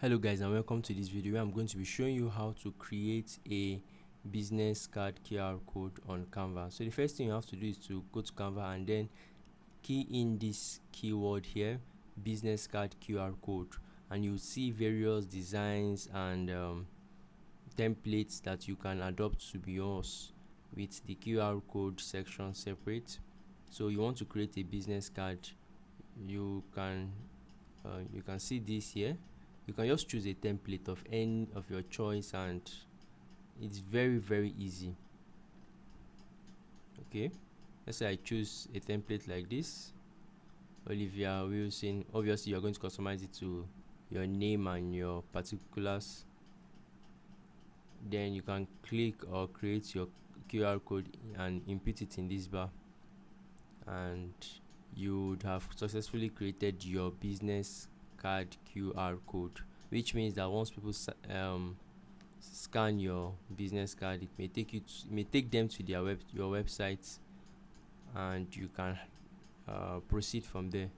Hello guys, and welcome to this video where I'm going to be showing you how to create a business card QR code on Canva. So the first thing you have to do is to go to Canva and then key in this keyword here, business card QR code, and you'll see various designs and templates that you can adopt to be yours with the QR code section separate. So you want to create a business card, you can see this here. You can just choose a template of any of your choice and it's very easy. Okay, let's say I choose a template like this, Olivia Wilson. Obviously you're going to customize it to your name and your particulars. Then you can click or create your QR code and input it in this bar, and you would have successfully created your business card QR code, which means that once people scan your business card, it may take them to your website, and you can proceed from there.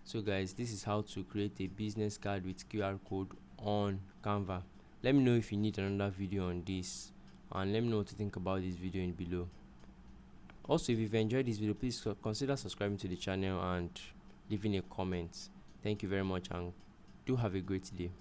So guys, this is how to create a business card with QR code on Canva. Let me know if you need another video on this, and let me know what you think about this video in below. Also, if you've enjoyed this video, please consider subscribing to the channel and leaving a comment. Thank you very much, and do have a great day.